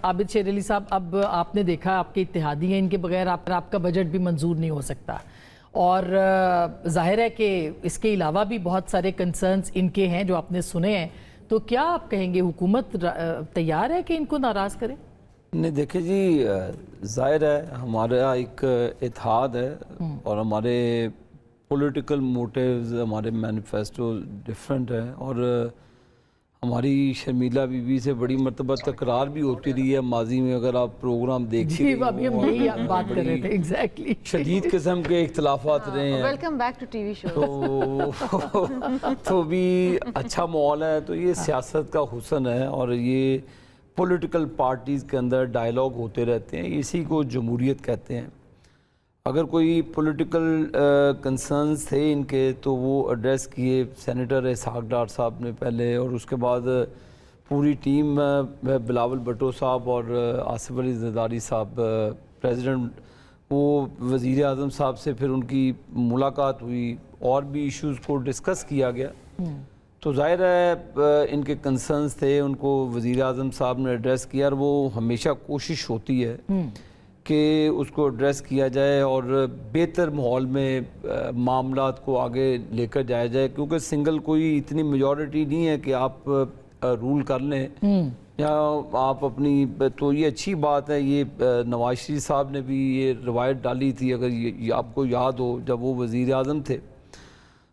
عابد شیر علی صاحب، اب آپ نے دیکھا آپ کے اتحادی ہیں، ان کے بغیر آپ کا بجٹ بھی منظور نہیں ہو سکتا، اور ظاہر ہے کہ اس کے علاوہ بھی بہت سارے کنسرنز ان کے ہیں جو آپ نے سنے ہیں، تو کیا آپ کہیں گے حکومت تیار ہے کہ ان کو ناراض کرے؟ نہیں دیکھیں جی، ظاہر ہے ہمارا ایک اتحاد ہے اور ہمارے پولیٹیکل موٹیوز، ہمارے مینیفیسٹو ڈیفرنٹ ہیں، اور ہماری شرمیلا بی بی سے بڑی مرتبہ تکرار بھی ہوتی رہی ہے ماضی میں، اگر آپ پروگرام دیکھتے جی ابھی ہم یہی بات کر رہے تھے، ایگزیکٹلی شدید قسم کے اختلافات رہے ہیں، welcome back to TV show, تو بھی اچھا ماحول ہے، تو یہ سیاست کا حسن ہے، اور یہ پولیٹیکل پارٹیز کے اندر ڈائیلاگ ہوتے رہتے ہیں، اسی کو جمہوریت کہتے ہیں۔ اگر کوئی پولیٹیکل کنسرنز تھے ان کے تو وہ ایڈریس کیے سینیٹر اسحاق ڈار صاحب نے پہلے، اور اس کے بعد پوری ٹیم بلاول بھٹو صاحب اور آصف علی زرداری صاحب پریزیڈنٹ، وہ وزیر اعظم صاحب سے پھر ان کی ملاقات ہوئی اور بھی ایشوز کو ڈسکس کیا گیا، تو ظاہر ہے ان کے کنسرنز تھے، ان کو وزیر اعظم صاحب نے ایڈریس کیا، اور وہ ہمیشہ کوشش ہوتی ہے کہ اس کو ایڈریس کیا جائے اور بہتر ماحول میں معاملات کو آگے لے کر جایا جائے، کیونکہ سنگل کوئی اتنی میجورٹی نہیں ہے کہ آپ رول کر لیں یا آپ اپنی، تو یہ اچھی بات ہے۔ یہ نواز شریف صاحب نے بھی یہ روایت ڈالی تھی، اگر یہ آپ کو یاد ہو جب وہ وزیر اعظم تھے،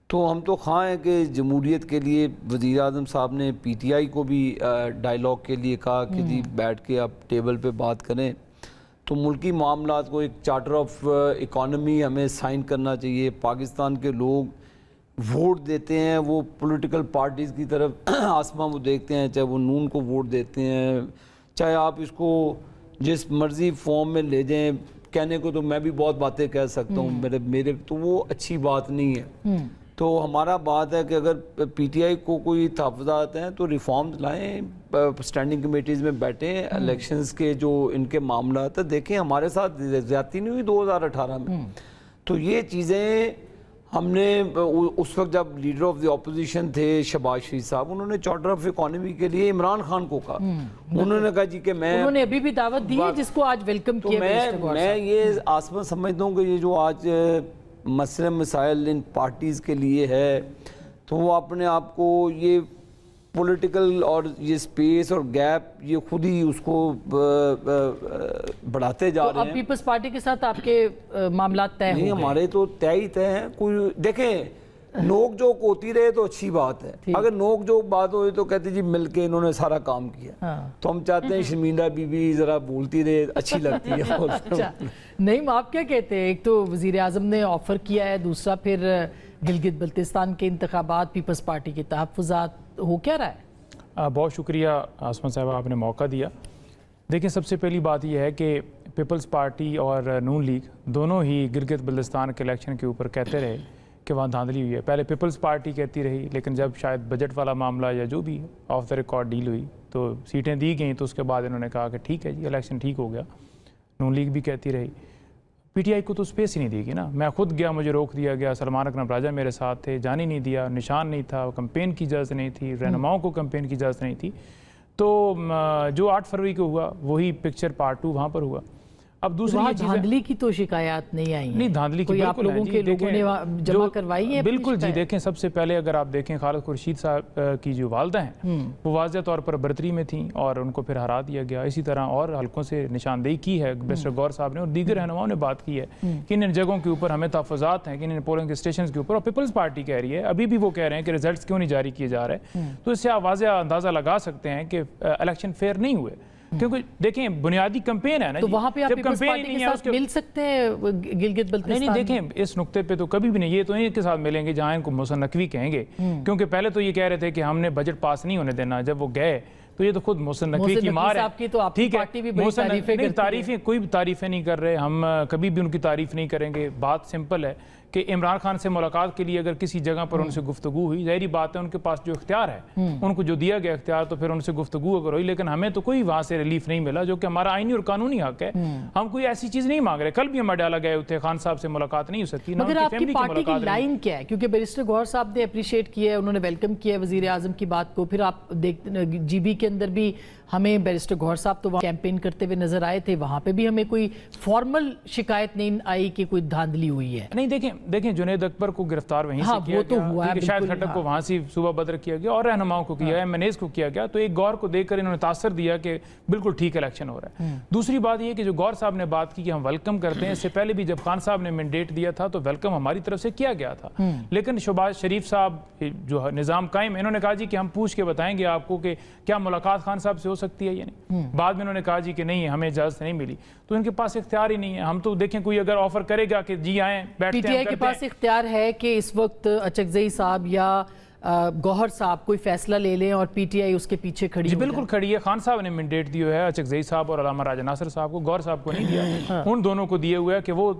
تو ہم تو خواہ ہیں کہ جمہوریت کے لیے وزیر اعظم صاحب نے پی ٹی آئی کو بھی ڈائیلاگ کے لیے کہا کہ جی بیٹھ کے آپ ٹیبل پہ بات کریں، تو ملکی معاملات کو ایک چارٹر آف اکانومی ہمیں سائن کرنا چاہیے۔ پاکستان کے لوگ ووٹ دیتے ہیں، وہ پولیٹیکل پارٹیز کی طرف آسماں وہ دیکھتے ہیں، چاہے وہ نون کو ووٹ دیتے ہیں، چاہے آپ اس کو جس مرضی فارم میں لے جائیں، کہنے کو تو میں بھی بہت باتیں کہہ سکتا ہوں، میرے تو وہ اچھی بات نہیں ہے۔ تو ہمارا بات ہے کہ اگر پی ٹی آئی کو کوئی تحفظات ہیں تو ریفارمز لائیں، سٹینڈنگ کمیٹیز میں بیٹھیں، الیکشنز کے جو ان کے معاملات ہیں دیکھیں، ہمارے ساتھ زیادتی نہیں ہوئی 2018 میں، تو یہ چیزیں ہم نے اس وقت جب لیڈر آف دی اپوزیشن تھے شہباز شریف صاحب، انہوں نے چارٹر آف اکانومی کے لیے عمران خان کو کہا، انہوں نے کہا جی کہ انہوں نے ابھی بھی دعوت دی ہے جس کو آج ویلکم کیا۔ میں یہ آسمان سمجھتا ہوں کہ یہ جو آج مسئلہ مسائل ان پارٹیز کے لیے ہے، تو وہ اپنے آپ کو یہ پولیٹیکل اور یہ سپیس اور گیپ یہ خود ہی اس کو بڑھاتے جا رہے ہیں۔ اب پیپلز پارٹی کے ساتھ آپ کے معاملات طے نہیں، ہمارے تو طے ہی طے ہیں، کوئی دیکھیں نوک جوک ہوتی رہے تو اچھی بات ہے، اگر نوک جوک بات ہوئی تو کہتے جی مل کے انہوں نے سارا کام کیا، تو ہم چاہتے ہیں شرمیلا بی بی ذرا بولتی رہے، اچھی لگتی ہے۔ نہیں، آپ کیا کہتے ہیں؟ ایک تو وزیر اعظم نے آفر کیا ہے، دوسرا پھر گلگت بلتستان کے انتخابات، پیپلز پارٹی کے تحفظات، ہو کیا رہا ہے؟ بہت شکریہ آسمان صاحب، آپ نے موقع دیا۔ دیکھیں سب سے پہلی بات یہ ہے کہ پیپلز پارٹی اور نون لیگ دونوں ہی گلگت بلتستان کے الیکشن کے اوپر کہتے رہے کہ وہاں دھاندلی ہوئی ہے۔ پہلے پیپلز پارٹی کہتی رہی، لیکن جب شاید بجٹ والا معاملہ یا جو بھی آف دا ریکارڈ ڈیل ہوئی تو سیٹیں دی گئیں، تو اس کے بعد انہوں نے کہا کہ ٹھیک ہے جی الیکشن ٹھیک ہو گیا۔ نون لیگ بھی کہتی رہی، پی ٹی آئی کو تو سپیس ہی نہیں دی گئی نا، میں خود گیا، مجھے روک دیا گیا، سلمان اکرم راجہ میرے ساتھ تھے، جانے نہیں دیا، نشان نہیں تھا، کمپین کی اجازت نہیں تھی، رہنماؤں کو کمپین کی اجازت نہیں تھی، تو جو 8 فروری کو ہوا وہی پکچر پارٹ 2 وہاں پر ہوا۔ اب دوسری یہ چیز دھاندلی کی تو شکایات نہیں آئی ہیں، نہیں دھاندلی کی آپ لوگوں کے لوگوں نے جمع کروائی ہے؟ بالکل جی، دیکھیں سب سے پہلے اگر آپ دیکھیں خالد خورشید صاحب کی جو والدہ ہیں وہ واضح طور پر برتری میں تھیں اور ان کو پھر ہرا دیا گیا۔ اسی طرح اور حلقوں سے نشاندہی کی ہے مسٹر گور صاحب نے اور دیگر رہنماؤں نے بات کی ہے کہ ان جگہوں کے اوپر ہمیں تحفظات ہیں، کہ ان پولنگ اسٹیشنز کے اوپر، اور پیپلز پارٹی کہہ رہی ہے، ابھی بھی وہ کہہ رہے ہیں کہ ریزلٹس کیوں نہیں جاری کیے جا رہے، تو اس سے آپ واضح اندازہ لگا سکتے ہیں کہ الیکشن فیئر نہیں ہوئے، کیونکہ دیکھیں بنیادی کمپین ہے نا، تو وہاں پہ آپ پیپلز پارٹی کے ساتھ مل سکتے ہیں گلگت بلتستان؟ نہیں دیکھیں اس نقطے پہ تو کبھی بھی نہیں، یہ تو ان کے ساتھ ملیں گے جہاں ان کو مصنقوی کہیں گے، کیونکہ پہلے تو یہ کہہ رہے تھے کہ ہم نے بجٹ پاس نہیں ہونے دینا، جب وہ گئے تو یہ تو خود مصنقوی کی مار ہے۔ ٹھیک ہے، تعریفیں کوئی بھی تعریفیں نہیں کر رہے، ہم کبھی بھی ان کی تعریف نہیں کریں گے۔ بات سمپل ہے کہ عمران خان سے ملاقات کے لیے اگر کسی جگہ پر ان سے گفتگو ہوئی، ظاہری بات ہے ان کے پاس جو اختیار ہے، ان کو جو دیا گیا اختیار، تو پھر ان سے گفتگو اگر ہوئی، لیکن ہمیں تو کوئی وہاں سے ریلیف نہیں ملا، جو کہ ہمارا آئینی اور قانونی حق ہے۔ ہم کوئی ایسی چیز نہیں مانگ رہے، کل بھی ہم ڈالا گئے تھے، خان صاحب سے ملاقات نہیں ہو سکتی، مگر آپ کی پارٹی کی لائن کیا ہے؟ کیونکہ بیرسٹر گوہر صاحب نے اپریشیٹ کیا ہے، انہوں نے ویلکم کیا ہے وزیر اعظم کی بات کو، پھر آپ دیکھتے جی بی کے اندر بھی ہمیں بیرسٹر گوہر صاحب تو وہاں کیمپین کرتے ہوئے نظر آئے تھے، وہاں پہ بھی ہمیں کوئی فارمل شکایت نہیں آئی کہ کوئی دھاندلی ہوئی ہے۔ نہیں، دیکھیں جنید اکبر کو گرفتار وہیں سے کیا گیا، شاہد خٹک کو وہاں سے صوبہ بدر کیا گیا اور رہنماؤں کو کیا ہے، منیز کو کیا گیا، تو ایک گور کو دیکھ کر انہوں نے تاثر دیا کہ بالکل ٹھیک الیکشن ہو رہا ہے۔ دوسری بات یہ کہ جو گور صاحب نے بات کی کہ ہم ویلکم کرتے ہیں، اس سے پہلے بھی جب خان صاحب نے مینڈیٹ دیا تھا تو ویلکم ہماری طرف سے کیا گیا تھا، لیکن شہباز شریف صاحب جو نظام قائم، انہوں نے کہا جی کہ ہم پوچھ کے بتائیں گے آپ کو کہ کیا ملاقات خان صاحب سے ہو سکتی ہے یا نہیں۔ بعد میں انہوں نے کہا جی کہ نہیں، ہمیں اجازت نہیں ملی، تو ان کے پاس اختیار ہی نہیں ہے۔ ہم تو دیکھیں کوئی اگر آفر کرے گا کہ جی آئیں بیٹھتے ہیں، پی ٹی آئی کے پاس اختیار ہے کہ اس وقت اچکزئی صاحب یا گوہر صاحب کوئی فیصلہ لے لیں اور پی ٹی آئی اس کے پیچھے کھڑی جی ہو بالکل کھڑی ہے۔ خان صاحب نے مینڈیٹ دیا ہے اچکزئی صاحب اور علامہ راجہ ناصر صاحب کو، گور صاحب کو نہیں دیا، ان دونوں کو دیے ہوئے ہے کہ وہ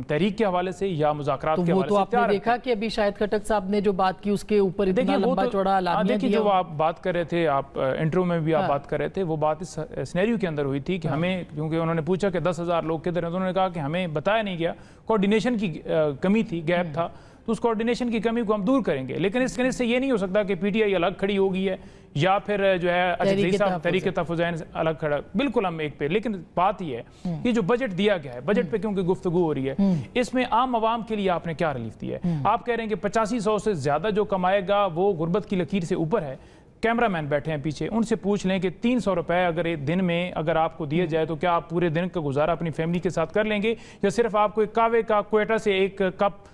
تحریک کے حوالے سے یا مذاکرات کے حوالے سے۔ تو آپ نے دیکھا کہ ابھی شاہد خٹک صاحب نے جو بات کی اس کے اوپر اتنا لمبا چوڑا اعلامیہ دیکھیں دیا۔ جو آپ بات کر رہے تھے، آپ انٹرو میں بھی آپ بات کر رہے تھے، وہ بات اس سینیریو کے اندر ہوئی تھی کہ ہمیں، کیونکہ انہوں نے پوچھا کہ 10,000 لوگ کدھر ہیں، تو انہوں نے کہا کہ ہمیں بتایا نہیں گیا، کوارڈینیشن کی کمی تھی، گیپ تھا، تو اس کوارڈینیشن کی کمی کو ہم دور کریں گے، لیکن اس سے یہ نہیں ہو سکتا کہ پی ٹی آئی الگ کھڑی ہوگی ہے یا پھر جو ہے اچکزئی صاحب تحریک تحفظین الگ کھڑا، بالکل ہم ایک پہ۔ لیکن بات یہ ہے کہ جو بجٹ دیا گیا ہے، بجٹ پہ کیونکہ گفتگو ہو رہی ہے، اس میں عام عوام کے لیے آپ نے کیا ریلیف دیا ہے؟ آپ کہہ رہے ہیں کہ 8500 سے زیادہ جو کمائے گا وہ غربت کی لکیر سے اوپر ہے۔ کیمرہ مین بیٹھے ہیں پیچھے، ان سے پوچھ لیں کہ 300 روپے اگر ایک دن میں اگر آپ کو دیے جائے تو کیا آپ پورے دن کا گزارا اپنی فیملی کے ساتھ کر لیں گے، یا صرف آپ کو ایک کعوے کا کوئٹہ سے ایک کپ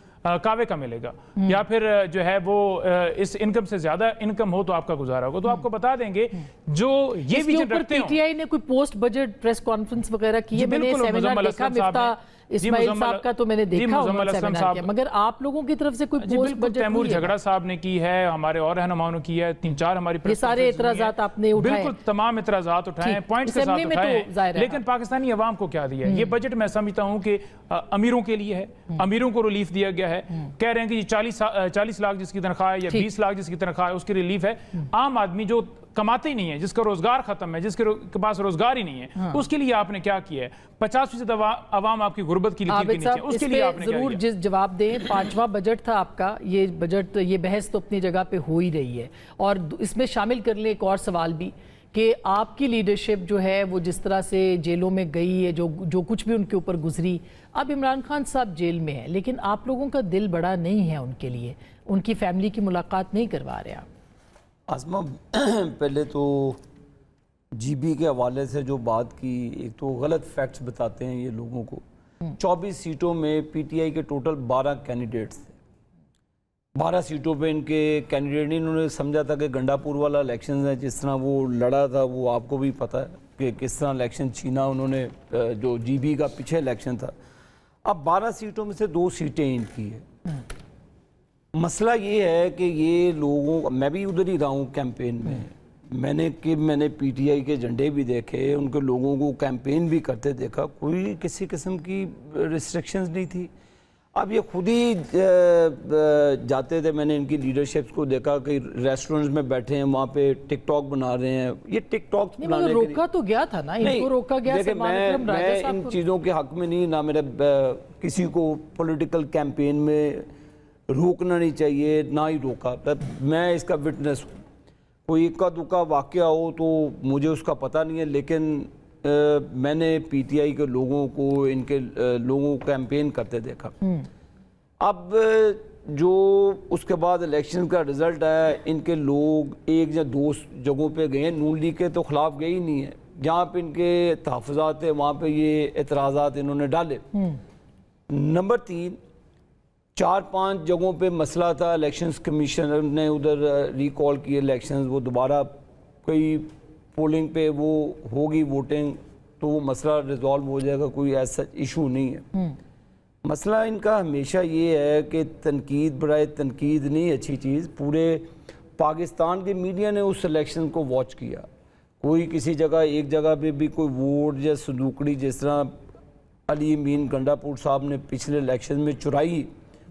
کعوے کا ملے گا، یا پھر جو ہے وہ اس انکم سے زیادہ انکم ہو تو آپ کا گزارا ہوگا؟ تو آپ کو بتا دیں گے جو یہ بھی رکھتے ہیں۔ پی ٹی آئی نے کوئی پوسٹ بجٹ پریس کانفرنس وغیرہ کی ہے؟ میں نے سیمینار دیکھا، مفتاح اسماعیل صاحب کا تو میں نے دیکھا انہوں نے سیمینار کیا، مگر آپ لوگوں کی طرف سے کوئی پوسٹ بجٹ؟ تیمور جھگڑا صاحب نے کی ہے، ہمارے اور رہنماؤں نے کی ہے، 3-4 ہماری یہ سارے اعتراضات آپ نے اٹھائے؟ بالکل تمام اعتراضات اٹھائے ہیں، پوائنٹس کے ساتھ اٹھائے ہیں، لیکن پاکستانی عوام کو کیا دیا ہے یہ بجٹ؟ میں سمجھتا ہوں کہ امیروں کے لیے ہے، امیروں کو ریلیف دیا گیا ہے۔ کہہ رہے ہیں کہ 40 لاکھ جس کی تنخواہ ہے یا 20 لاکھ جس کی تنخواہ ہے اس کی ریلیف ہے۔ عام آدمی جو کماتے ہی نہیں ہے، جس کا روزگار ختم ہے، جس کے پاس روزگار ہی نہیں ہے، اس کے لیے آپ نے کیا کیا ہے؟ 50% عوام آپ کی غربت کی لکیر کے نیچے، اس کے لیے آپ نے کیا ضرور جواب دیں۔ 5واں بجٹ تھا آپ کا، یہ بجٹ، یہ بحث تو اپنی جگہ پہ ہو ہی رہی ہے، اور اس میں شامل کر لیں ایک اور سوال بھی کہ آپ کی لیڈرشپ جو ہے وہ جس طرح سے جیلوں میں گئی ہے، جو کچھ بھی ان کے اوپر گزری، اب عمران خان صاحب جیل میں ہیں، لیکن آپ لوگوں کا دل بڑا نہیں ہے ان کے لیے، ان کی فیملی کی ملاقات نہیں کروا رہے آپ؟ آسمہ، پہلے تو جی بی کے حوالے سے جو بات کی، ایک تو غلط فیکٹس بتاتے ہیں یہ لوگوں کو۔ 24 سیٹوں میں پی ٹی آئی کے ٹوٹل 12 کینڈیڈیٹس تھے، 12 سیٹوں پہ ان کے کینڈیڈیٹ نہیں، انہوں نے سمجھا تھا کہ گنڈا پور والا الیکشن ہے، جس طرح وہ لڑا تھا وہ آپ کو بھی پتہ ہے کہ کس طرح الیکشن چھینا انہوں نے، جو جی بی کا پیچھے الیکشن تھا۔ اب 12 سیٹوں میں سے 2 سیٹیں ان کی ہے۔ مسئلہ یہ ہے کہ یہ لوگوں، میں بھی ادھر ہی رہا ہوں کیمپین میں، میں نے پی ٹی آئی کے جھنڈے بھی دیکھے، ان کے لوگوں کو کیمپین بھی کرتے دیکھا، کوئی کسی قسم کی ریسٹرکشنز نہیں تھی۔ اب یہ خود ہی جاتے تھے، میں نے ان کی لیڈرشپس کو دیکھا کہ ریسٹورنٹس میں بیٹھے ہیں، وہاں پہ ٹک ٹاک بنا رہے ہیں۔ یہ ٹک ٹاک بنانے کے لیے روکا تو گیا تھا نا، ان کو روکا گیا۔ دیکھیں، میں ان چیزوں کے حق میں نہیں، نہ میرے کسی کو پولیٹیکل کیمپین میں روکنا نہیں چاہیے، نہ ہی روکا۔ میں اس کا وٹنس ہوں، کوئی اکا دکا واقعہ ہو تو مجھے اس کا پتہ نہیں ہے، لیکن میں نے پی ٹی آئی کے لوگوں کو، ان کے لوگوں کو کیمپین کرتے دیکھا۔ اب جو اس کے بعد الیکشن کا رزلٹ آیا، ان کے لوگ 1 یا 2 جگہوں پہ گئے ہیں، نون لیگ کے تو خلاف گئے ہی نہیں ہے، جہاں پہ ان کے تحفظات ہیں وہاں پہ یہ اعتراضات انہوں نے ڈالے۔ نمبر 3، 4-5 جگہوں پہ مسئلہ تھا، الیکشنز کمیشنر نے ادھر ریکال کیے الیکشنز، وہ دوبارہ کوئی پولنگ پہ وہ ہوگی ووٹنگ تو وہ مسئلہ ریزالو ہو جائے گا، کوئی ایسا ایشو نہیں ہے۔ مسئلہ ان کا ہمیشہ یہ ہے کہ تنقید برائے تنقید نہیں اچھی چیز۔ پورے پاکستان کے میڈیا نے اس الیکشن کو واچ کیا، کوئی کسی جگہ ایک جگہ پہ بھی کوئی ووٹ یا صندوقڑی جس طرح علی امین گنڈا پور صاحب نے پچھلے الیکشن میں چرائی،